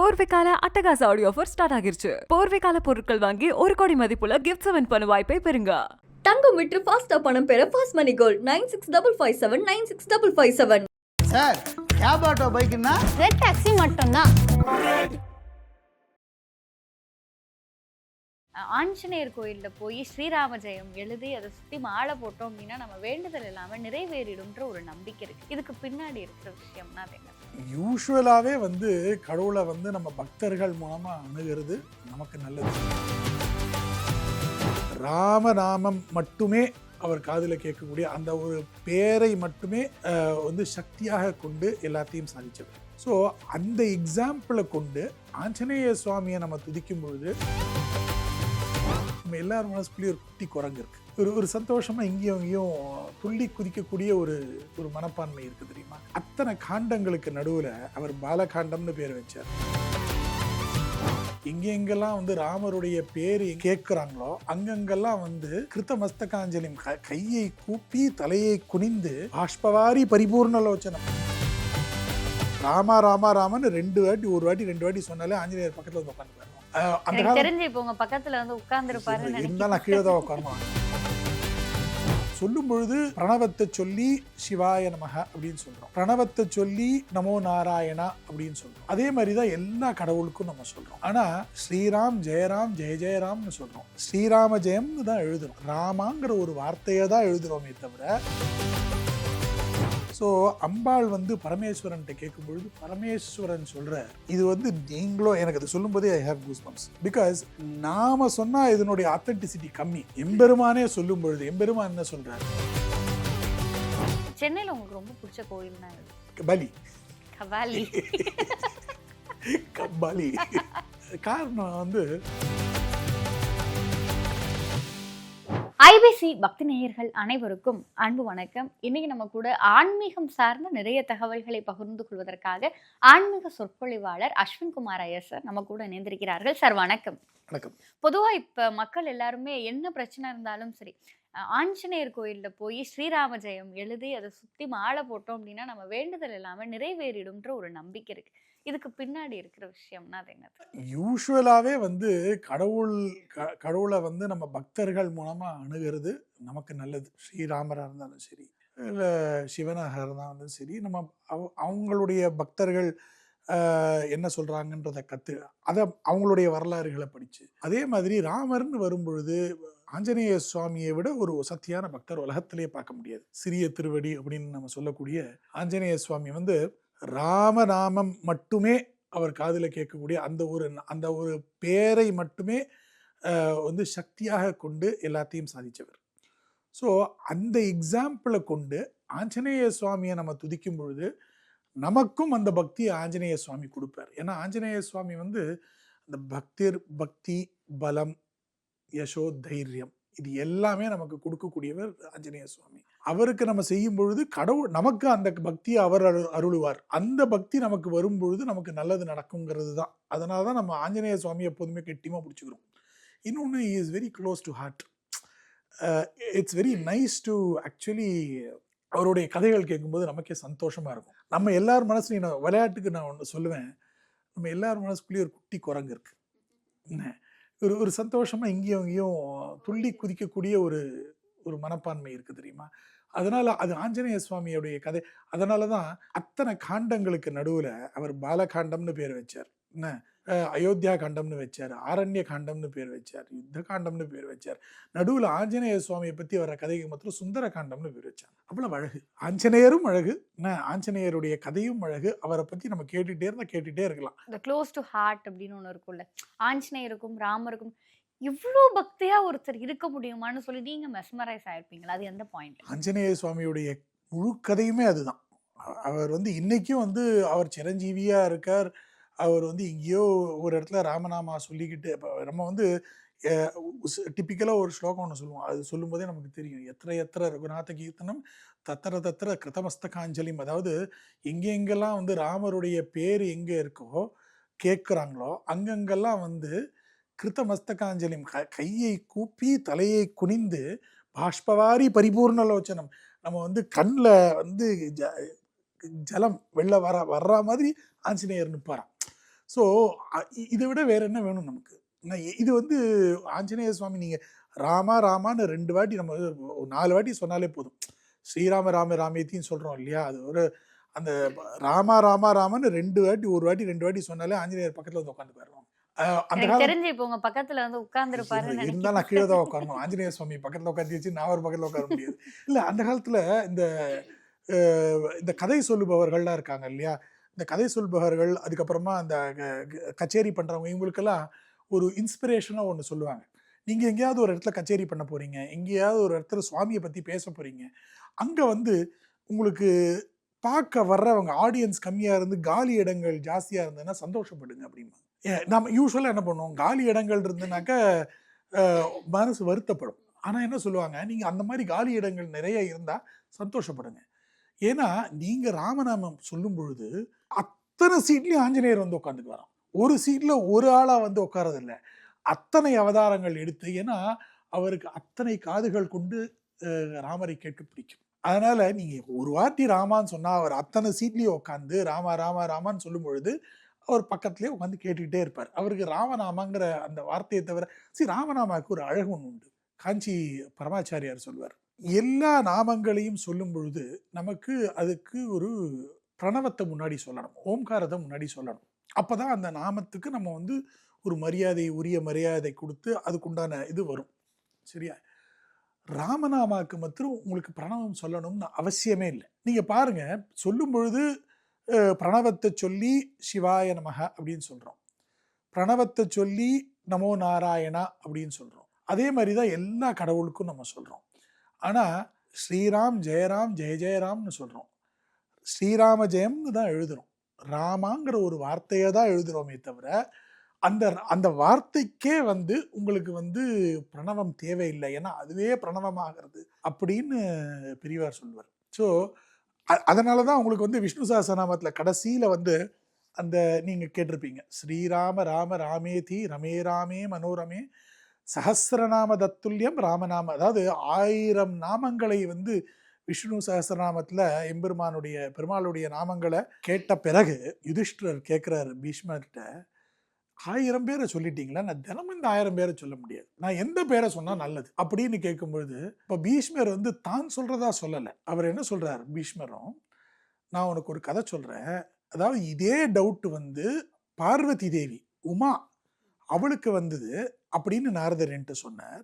போர்வைக்கால அட்டகாச audio offer start ஆகிருச்சு. போர்வைக்கால பொருட்கள் வாங்கி 1 கோடி மதிப்புள்ள கிஃப்ட்ஸ் வின் பண்ண வாய்ப்பை பெறுங்க. தங்கம் விற்று ஃபாஸ்டா பணம் பெற fast money gold 9655796557. Sir cab auto பைக்குன்னா ரெட் டாக்ஸி மட்டும்தான். ஆஞ்சநேயர் கோயிலில் போய் ஸ்ரீராம ஜெயம் எழுதி அதை சுற்றி மாலை போட்டோம் அப்படின்னா நம்ம வேண்டுதல் இல்லாமல் நிறைவேறிடும்ன்ற ஒரு நம்பிக்கை இருக்குது. இதுக்கு பின்னாடி இருக்கிற விஷயம்னா அது என்ன? யூஸ்வலாகவே கடவுளை நம்ம பக்தர்கள் மூலமாக அணுகிறது நமக்கு நல்லது. ராமநாமம் மட்டுமே அவர் காதில் கேட்கக்கூடிய அந்த ஒரு பேரை மட்டுமே சக்தியாக கொண்டு எல்லாத்தையும் சாதிச்சவர். ஸோ அந்த எக்ஸாம்பிளை கொண்டு ஆஞ்சநேய சுவாமியை நம்ம துதிக்கும் பொழுது நம்ம எல்லாரும் மனசுக்குள்ளேயே ஒரு குட்டி குரங்கு இருக்கு. ஒரு சந்தோஷமா இங்கேயும் இங்கேயும் துள்ளி குதிக்கக்கூடிய ஒரு மனப்பான்மை இருக்கு தெரியுமா? அத்தனை காண்டங்களுக்கு நடுவில் அவர் பாலகாண்டம்னு பேர் வச்சார். எங்கெங்கெல்லாம் ராமருடைய பேர் கேட்கிறாங்களோ அங்கங்கெல்லாம் கிருத்த மஸ்தகாஞ்சலி கையை கூப்பி தலையை குனிந்து பாஷ்பவாரி பரிபூர்ணலோச்சனம் ராமா ராமா ராமன்னு 2 வாட்டி சொன்னாலே ஆஞ்சநேயர் பக்கத்துல உட்காந்து சொல்லும் பொழுது பிரணவத்தை சொல்லி சிவாய நமக அப்படின்னு சொல்றோம், பிரணவத்தை சொல்லி நமோ நாராயணா அப்படின்னு சொல்றோம். அதே மாதிரிதான் எல்லா கடவுளுக்கும் நம்ம சொல்றோம். ஆனா ஸ்ரீராம் ஜெயராம் ஜெய ஜெயராம்னு சொல்றோம். ஸ்ரீராம ஜெயம்னு தான் எழுதுறோம். ராமாங்கிற ஒரு வார்த்தையை தான் எழுதுறோமே தவிர. ஸோ அம்பாள் பரமேஸ்வரன்ட்ட கேட்கும் பொழுது பரமேஸ்வரன் சொல்ற இது நீங்களும் எனக்கு அதை சொல்லும் போதே ஐ ஹேவ் கூஸ்பம்ப்ஸ். பிகாஸ் நாம சொன்னா இதனுடைய ஆத்தென்டிசிட்டி கம்மி. எம்பெருமானே சொல்லும் பொழுது எம்பெருமான் என்ன சொல்றாரு? சென்னையில் உங்களுக்கு ரொம்ப பிடிச்ச கோயில் கபாலி. கபாலி கபாலி காரணம் ஐபிசி பக்தி நேயர்கள் அனைவருக்கும் அன்பு வணக்கம். இன்னைக்கு நம்ம கூட ஆன்மீகம் சார்ந்த நிறைய தகவல்களை பகிர்ந்து கொள்வதற்காக ஆன்மீக சொற்பொழிவாளர் அஸ்வின் குமார் ஐயர் சார் நம்ம கூட இணைந்திருக்கிறார்கள். சார் வணக்கம். வணக்கம். பொதுவா இப்ப மக்கள் எல்லாருமே என்ன பிரச்சனை இருந்தாலும் சரி, ஆஞ்சநேயர் கோயிலில் போய் ஸ்ரீராம ஜெயம் எழுதி அதை சுற்றி மாலை போட்டோம் அப்படின்னா நம்ம வேண்டுதல் இல்லாமல் நிறைவேறிடும்ன்ற ஒரு நம்பிக்கை இருக்கு. இதுக்கு பின்னாடி இருக்கிற விஷயம்னா அது என்ன? யூஸ்வலாகவே கடவுளை நம்ம பக்தர்கள் மூலமாக அணுகிறது நமக்கு நல்லது. ஸ்ரீராமராக இருந்தாலும் சரி, இல்லை சிவனாக இருந்தாலும் சரி, நம்ம அவங்களுடைய பக்தர்கள் என்ன சொல்கிறாங்கன்றதை அதை அவங்களுடைய வரலாறுகளை படித்து, அதே மாதிரி ராமர்னு வரும்பொழுது ஆஞ்சநேய சுவாமியை விட ஒரு சத்தியான பக்தர் உலகத்திலே பார்க்க முடியாது. சிறிய திருவடி அப்படின்னு நம்ம சொல்லக்கூடிய ஆஞ்சநேய சுவாமி ராமநாமம் மட்டுமே அவர் காதில் கேட்கக்கூடிய அந்த ஒரு பேரை மட்டுமே சக்தியாக கொண்டு எல்லாத்தையும் சாதிச்சவர். ஸோ அந்த எக்ஸாம்பிளை கொண்டு ஆஞ்சநேய சுவாமியை நம்ம துதிக்கும் பொழுது நமக்கும் அந்த பக்தியை ஆஞ்சநேய சுவாமி கொடுப்பார். ஏன்னா ஆஞ்சநேய சுவாமி அந்த பக்தி பலம் யசோ தைரியம் இது எல்லாமே நமக்கு கொடுக்கக்கூடியவர் ஆஞ்சநேய சுவாமி. அவருக்கு நம்ம செய்யும் பொழுது கடவுள் நமக்கு அந்த பக்தியை அவர் அருளுவார். அந்த பக்தி நமக்கு வரும் பொழுது நமக்கு நல்லது நடக்குங்கிறது தான். அதனால தான் நம்ம ஆஞ்சநேய சுவாமி எப்போதுமே கெட்டியமாக பிடிச்சிக்கிறோம். இன்னொன்று, he is very close to heart. It's very nice to actually அவருடைய கதைகள் கேட்கும்போது நமக்கே சந்தோஷமாக இருக்கும். நம்ம எல்லார் மனசுலையும் விளையாட்டுக்கு நான் ஒன்று சொல்லுவேன், நம்ம எல்லார் மனசுக்குள்ளேயே ஒரு குட்டி குரங்கு இருக்கு. ஒரு சந்தோஷமாக இங்கேயும் இங்கேயும் துள்ளி குதிக்கக்கூடிய ஒரு மனப்பான்மை இருக்குது தெரியுமா? அதனால் அது ஆஞ்சநேய சுவாமியோடைய கதை. அதனால தான் அத்தனை காண்டங்களுக்கு நடுவில் அவர் பாலகாண்டம்னு பேர் வச்சார். என்ன அயோத்தியா காண்டம்னு வச்சார், ஆரண்ய காண்டம்னு பேர் வச்சார், யுத்த காண்டம்னு பேர் வச்சார். நடுவில் ஆஞ்சநேய சுவாமியை பற்றி வர கதைக்கு மாத்திரம் சுந்தர காண்டம்னு பேர் வச்சார். அவ்வளோ அழகு. ஆஞ்சநேயரும் அழகு, ஆஞ்சநேயருடைய கதையும் அழகு. அவரை பற்றி நம்ம கேட்டுட்டே இருக்கலாம். இந்த க்ளோஸ் டு ஹார்ட் அப்படின்னு ஒன்று இருக்குல்ல, ஆஞ்சநேயருக்கும் ராமருக்கும் இவ்வளோ பக்தியா ஒருத்தர் இருக்க முடியுமான்னு சொல்லி நீங்க மெஸ்மரைஸ் ஆயிருப்பீங்களா? அது எந்த பாயிண்ட்? ஆஞ்சநேய சுவாமியுடைய முழு கதையுமே அதுதான். அவர் இன்னைக்கும் அவர் சிரஞ்சீவியா இருக்கார். அவர் எங்கேயோ ஒரு இடத்துல ராமநாமா சொல்லிக்கிட்டு, நம்ம டிப்பிக்கலாக ஒரு ஸ்லோகம் ஒன்று சொல்லுவோம். அது சொல்லும் போதே நமக்கு தெரியும், எத்திர ரகுநாத கீர்த்தனம் தத்திர கிருதமஸ்தகாஞ்சலிம். அதாவது எங்கெங்கெல்லாம் ராமருடைய பேர் எங்கே இருக்கோ கேட்குறாங்களோ அங்கங்கெல்லாம் கிருதமஸ்தகாஞ்சலிம் கையை கூப்பி தலையை குனிந்து பாஷ்பவாரி பரிபூர்ணலோச்சனம் நம்ம கண்ணில் ஜலம் வெளில வர்ற மாதிரி ஆஞ்சநேயர் நிற்பாராம். ஸோ இதை விட வேற என்ன வேணும் நமக்கு? இது வந்து ஆஞ்சநேய சுவாமி நீங்கள் ராமா ராமான்னு 2 வாட்டி நம்ம 4 வாட்டி சொன்னாலே போதும். ஸ்ரீராம ராம ராமேத்தின்னு சொல்கிறோம் இல்லையா? அது ஒரு அந்த ராமா ராமா ராமன்னு 2 வாட்டி 1 வாட்டி 2 வாட்டி சொன்னாலே ஆஞ்சநேயர் பக்கத்தில் வந்து உட்காந்து போயிடுவோம். அந்த எனக்கு காலம் தெரிஞ்சு இப்போ உங்க பக்கத்துல வந்து உட்கார்ந்துருப்பாருன்னு இருந்தால் நான் கீழே தான் உட்காரணும். ஆஞ்சநேய சுவாமி பக்கத்தில் உட்காந்து வச்சு நான் ஒரு பக்கத்தில் உட்கார முடியாது. இல்லை, அந்த காலத்தில் இந்த கதை சொல்லுபவர்கள்லாம் இருக்காங்க இல்லையா? இந்த கதை சொல்பவர்கள், அதுக்கப்புறமா அந்த கச்சேரி பண்ணுறவங்க, இவங்களுக்கெல்லாம் ஒரு இன்ஸ்பிரேஷனாக ஒன்று சொல்லுவாங்க. நீங்கள் எங்கேயாவது ஒரு இடத்துல கச்சேரி பண்ண போகிறீங்க, எங்கேயாவது ஒரு இடத்துல சுவாமியை பற்றி பேச போகிறீங்க, அங்கே வந்து உங்களுக்கு பார்க்க வர்றவங்க ஆடியன்ஸ் கம்மியாக இருந்து காலி இடங்கள் ஜாஸ்தியாக இருந்ததுன்னா சந்தோஷப்படுங்க அப்படிமா. நம்ம யூஸ்வலாக என்ன பண்ணுவோம், காலி இடங்கள் இருந்துனாக்கா மனசு வருத்தப்படும். ஆனால் என்ன சொல்லுவாங்க, நீங்கள் அந்த மாதிரி காலி இடங்கள் நிறைய இருந்தால் சந்தோஷப்படுங்க. ஏன்னா நீங்கள் ராமநாமம் சொல்லும் பொழுது அத்தனை சீட்லேயும் ஆஞ்சநேயர் வந்து உட்காந்துக்கு வரோம். ஒரு சீட்டில் ஒரு ஆளாக வந்து உட்காரதில்லை, அத்தனை அவதாரங்கள் எடுத்து. ஏன்னா அவருக்கு அத்தனை காதுகள் கொண்டு ராமரை கேட்க பிடிக்கும். அதனால நீங்கள் ஒரு வாட்டி ராமான்னு சொன்னால் அவர் அத்தனை சீட்லேயும் உட்காந்து ராமா ராமா ராமான்னு சொல்லும் பொழுது அவர் பக்கத்துலேயே உட்காந்து கேட்டுக்கிட்டே இருப்பார். அவருக்கு ராமநாமாங்கிற அந்த வார்த்தையை தவிர ராமநாமாவுக்கு ஒரு அழகு ஒன்று உண்டு. காஞ்சி பரமாச்சாரியார் சொல்வார், எல்லா நாமங்களையும் சொல்லும் பொழுது நமக்கு அதுக்கு ஒரு பிரணவத்தை முன்னாடி சொல்லணும், ஓம்காரத்தை முன்னாடி சொல்லணும். அப்போதான் அந்த நாமத்துக்கு நம்ம வந்து ஒரு மரியாதை, உரிய மரியாதை கொடுத்து அதுக்குண்டான இது வரும். சரியா? ராமநாமாவுக்கு மாத்திரம் உங்களுக்கு பிரணவம் சொல்லணும்னு அவசியமே இல்லை. நீங்கள் பாருங்க, சொல்லும் பொழுது பிரணவத்தை சொல்லி சிவாய நமக அப்படின்னு சொல்கிறோம், பிரணவத்தை சொல்லி நமோ நாராயணா அப்படின்னு சொல்கிறோம். அதே மாதிரி தான் எல்லா கடவுளுக்கும் நம்ம சொல்கிறோம். ஆனால் ஸ்ரீராம் ஜெயராம் ஜெய ஜெயராம்னு சொல்கிறோம், ஸ்ரீராம ஜெயம்னு தான் எழுதுகிறோம். ராமாங்கிற ஒரு வார்த்தையை தான் எழுதுகிறோமே தவிர அந்த வார்த்தைக்கே வந்து உங்களுக்கு வந்து பிரணவம் தேவையில்லை, ஏன்னா அதுவே பிரணவமாகிறது அப்படின்னு பெரியவார் சொல்வார். ஸோ அதனால தான் உங்களுக்கு வந்து விஷ்ணு சஹஸ்ரநாமத்தில் கடைசியில் வந்து அந்த நீங்கள் கேட்டிருப்பீங்க, ஸ்ரீராம ராம ராமேதி ரமே ராமே மனோரமே சஹஸ்ரநாம தத்துல்யம் ராமநாம. அதாவது 1000 நாமங்களை வந்து விஷ்ணு சஹஸ்ரநாமத்தில் பெருமாளுடைய நாமங்களை கேட்ட பிறகு யுதிஷ்டிரர் கேட்குறாரு பீஷ்மர்கிட்ட, 1000 பேரை சொல்லிட்டீங்களா, நான் தினமும் இந்த 1000 பேரை சொல்ல முடியாது, நான் எந்த பேரை சொன்னால் நல்லது அப்படின்னு கேட்கும்பொழுது, இப்போ பீஷ்மர் வந்து தான் சொல்கிறதா சொல்லலை. அவர் என்ன சொல்கிறார் பீஷ்மரும், நான் உனக்கு ஒரு கதை சொல்கிறேன். அதாவது இதே டவுட் வந்து பார்வதி தேவி உமா அவளுக்கு வந்தது அப்படின்னு நாரதர் என்கிட்ட சொன்னார்.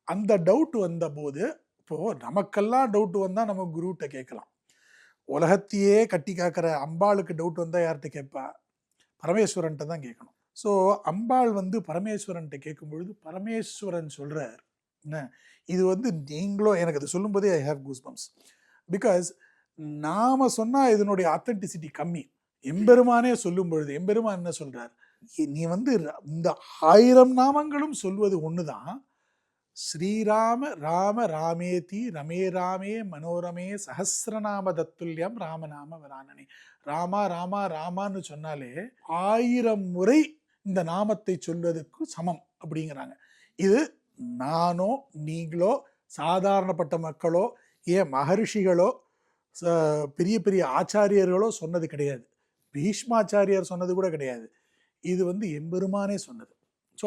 அந்த டவுட் வந்த போது, இப்போது நமக்கெல்லாம் டவுட் வந்தால் நம்ம குருகிட்ட கேட்கலாம். உலகத்தையே கட்டி காக்கிற அம்பாளுக்கு டவுட் வந்தால் யார்கிட்ட கேட்பா? பரமேஸ்வரன்ட்ட தான் கேட்கணும். ஸோ அம்பாள் வந்து பரமேஸ்வரன்ட்ட கேட்கும் பொழுது பரமேஸ்வரன் சொல்கிறார், என்ன இது வந்து நீங்களும் எனக்கு அது சொல்லும்போதே I have goose bumps. Because நாம் சொன்னால் இதனுடைய ஆத்தென்டிசிட்டி கம்மி. எம்பெருமானே சொல்லும் பொழுது எம்பெருமான் என்ன சொல்கிறார், நீ வந்து இந்த 1000 நாமங்களும் சொல்வது ஒன்று தான், ஸ்ரீராம ராம ராமேதி ரமே ராமே மனோரமே சஹஸ்ரநாம தத்துல்யம் ராமநாம வரானனே. ராமா ராமா ராமான்னு சொன்னாலே 1000 முறை இந்த நாமத்தை சொல்வதற்கு சமம் அப்படிங்கிறாங்க. இது நானோ நீங்களோ சாதாரணப்பட்ட மக்களோ ஏன் மகர்ஷிகளோ பெரிய பெரிய ஆச்சாரியர்களோ சொன்னது கிடையாது, பீஷ்மாச்சாரியார் சொன்னது கூட கிடையாது. இது வந்து எம்பெருமானே சொன்னது. ஸோ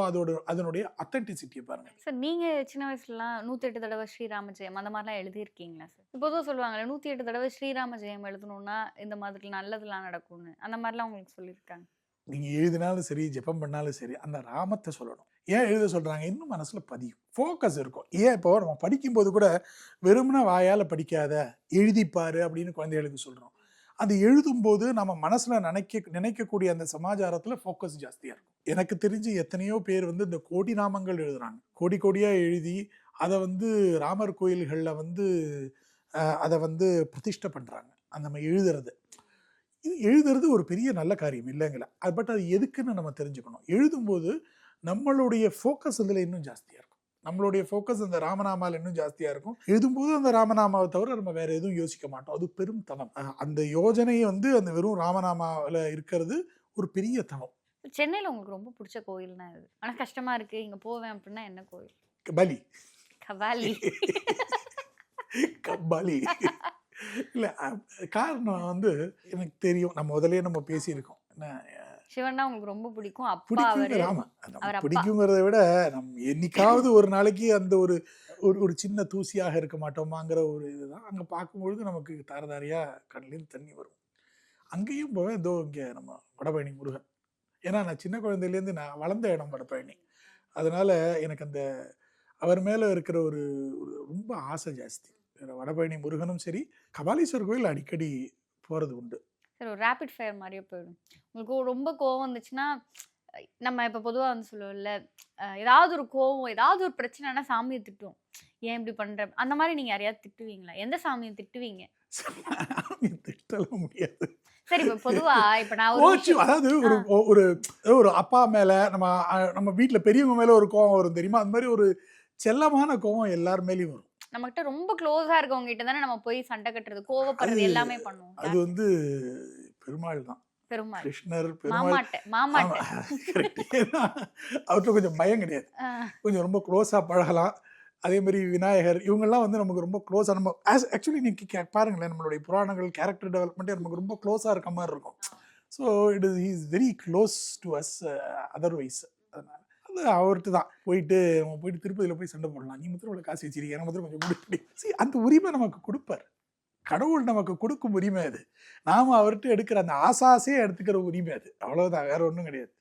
அதனுடைய அத்தென்டிசிட்டியை பாருங்க. சார், நீங்கள் சின்ன வயசுலலாம் 108 தடவை ஸ்ரீராம ஜெயம் அந்த மாதிரிலாம் எழுதியிருக்கீங்களா சார்? இப்போதும் சொல்லுவாங்கல்ல 108 தடவை ஸ்ரீராம ஜெயம் எழுதணும்னா இந்த மாதிரி நல்லதுலாம் நடக்கும்னு, அந்த மாதிரிலாம் உங்களுக்கு சொல்லியிருக்காங்க? நீங்கள் எழுதினாலும் சரி ஜெபம் பண்ணாலும் சரி அந்த ராமத்தை சொல்லணும். ஏன் எழுத சொல்கிறாங்க, இன்னும் மனசில் பதியும், ஃபோக்கஸ் இருக்கும். ஏன் இப்போ நம்ம படிக்கும்போது கூட வெறும்னா வாயால் படிக்காத எழுதிப்பாரு அப்படின்னு குழந்தைகளுக்கு சொல்கிறோம். அது எழுதும்போது நம்ம மனசில் நினைக்கக்கூடிய அந்த சமாச்சாரத்தில் ஃபோக்கஸ் ஜாஸ்தியாக இருக்கும். எனக்கு தெரிஞ்சு எத்தனையோ பேர் வந்து இந்த கோடி நாமங்கள் எழுதுகிறாங்க, கோடி கோடியாக எழுதி அதை வந்து ராமர் கோயில்களில் வந்து அதை வந்து பிரதிஷ்டை பண்ணுறாங்க. அந்த நம்ம எழுதுறது ஒரு பெரிய நல்ல காரியம் இல்லைங்களா? பட் அது எதுக்குன்னு நம்ம தெரிஞ்சுக்கணும். எழுதும்போது நம்மளுடைய ஃபோக்கஸ் அதில் இன்னும் ஜாஸ்தியாக இருக்கும், நம்மளுடைய ஃபோக்கஸ் அந்த ராமநாமாவில் இன்னும் ஜாஸ்தியாக இருக்கும். எழுதும்போது அந்த ராமநாமாவை தவிர நம்ம வேறு எதுவும் யோசிக்க மாட்டோம். அது பெரும் தவம். அந்த யோஜனை வந்து அந்த வெறும் ராமநாமாவில் இருக்கிறது ஒரு பெரிய தவம். சென்னையில் உங்களுக்கு ரொம்ப பிடிச்ச கோயில்னா இது, ஆனால் கஷ்டமாக இருக்குது இங்கே போவேன் அப்படின்னா என்ன கோயில்? கபாலி. கபாலி. கபாலி இல்லை, காரணம் வந்து எனக்கு தெரியும், நம்ம முதலே நம்ம பேசியிருக்கோம். என்ன சிவன்னா உங்களுக்கு ரொம்ப பிடிக்கும். அப்பா அவரு. பிடிக்குங்கிற ஆமா நம்ம அவர் அப்பா. பிடிக்குங்கிறத விட நம்ம என்னைக்காவது ஒரு நாளைக்கு அந்த ஒரு ஒரு ஒரு சின்ன தூசியாக இருக்க மாட்டோமாங்கிற ஒரு இதுதான் அங்கே பார்க்கும்பொழுது நமக்கு தாரதாரியாக கண்ணிலேருந்து தண்ணி வரும். அங்கேயும் போவேன். இதோ இங்கே நம்ம வடபழனி முருகன், ஏன்னா நான் சின்ன குழந்தையிலேருந்து நான் வளர்ந்த இடம் வடபழனி. அதனால எனக்கு அந்த அவர் மேலே இருக்கிற ஒரு ரொம்ப ஆசை ஜாஸ்தி. வடபழனி முருகனும் சரி, கபாலீஸ்வரர் கோயில் அடிக்கடி போகிறது உண்டு. சரி, ஒரு ரேபிட் ஃபயர் மாதிரியே போயிடும். உங்களுக்கு ரொம்ப கோவம் வந்துச்சுன்னா, நம்ம இப்போ பொதுவாக வந்து சொல்லுவோம்ல, ஏதாவது ஒரு கோவம், ஏதாவது ஒரு பிரச்சனைனா சாமியை திட்டுவோம். ஏன் இப்படி பண்ற? அந்த மாதிரி நீங்க யாரையாவது திட்டுவீங்களா? எந்த சாமியை திட்டுவீங்க? திட்டலாம் முடியாது. சரி, இப்போ பொதுவா இப்போ நான் அதாவது ஒரு ஒரு ஒரு அப்பா மேல நம்ம வீட்டுல பெரியவங்க மேல ஒரு கோவம் வரும் தெரியுமா? அந்த மாதிரி ஒரு செல்லமான கோவம் எல்லார் மேலயும் வரும். நம்மகிட்ட ரொம்ப க்ளோஸா இருக்கவங்க கிட்ட தானே நம்ம போய் சண்டை கட்டுறது, கோவப்படுறது எல்லாமே பண்ணுவோம். அது வந்து பெருமாள் தான். பெருமாள், கிருஷ்ணர், மாமாட்ட அவர்கிட்ட கொஞ்சம் பயம் கிடையாது. கொஞ்சம் ரொம்ப க்ளோஸா பழகலாம். அதே மாதிரி விநாயகர், இவங்கெல்லாம் வந்து நமக்கு ரொம்ப க்ளோஸாக நம்ம ஆக்சுவலி நீங்கள் பாருங்களேன், நம்மளுடைய புராணங்கள் கேரக்டர் டெவலப்மெண்ட்டே நமக்கு ரொம்ப க்ளோஸாக இருக்க மாதிரி இருக்கும். So is very close to us otherwise. அதனால் அது அவர்கிட்ட தான் போயிட்டு திருப்பதியில் போய் சண்டை போடலாம். நீ மாத்திரம் இவ்வளோ காசு வச்சிருக்கீங்க, எனக்கு மாத்திரம் கொஞ்சம் கொடுப்பி. அந்த உரிமை நமக்கு கொடுப்பார் கடவுள், நமக்கு கொடுக்கும் உரிமை அது. நாம அவர்கிட்ட எடுக்கிற அந்த ஆசாசையே எடுத்துக்கிற உரிமை அது. அவ்வளோதான், வேற ஒன்றும் கிடையாது.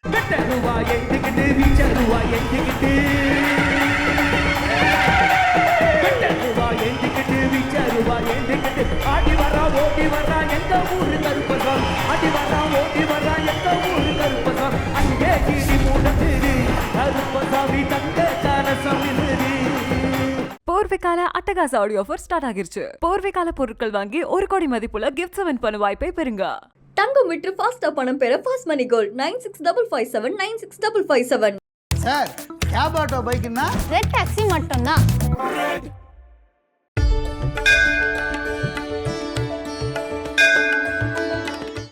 போர்வைக்கால அட்டகாச ஆடியோ ஆஃபர் ஸ்டார்ட் ஆகிருச்சு. போர்வைக்கால பொருட்கள் வாங்கி 1 கோடி மதிப்புள்ள கிஃப்ட்ஸ் வின் பண்ண வாய்ப்பை பெறுங்க. தங்கம் விற்று ஃபாஸ்டா பணம் பெற fast money gold 9655799557. Sir cab auto பைக்குன்னா ரெட் டாக்ஸி மட்டும்தான்.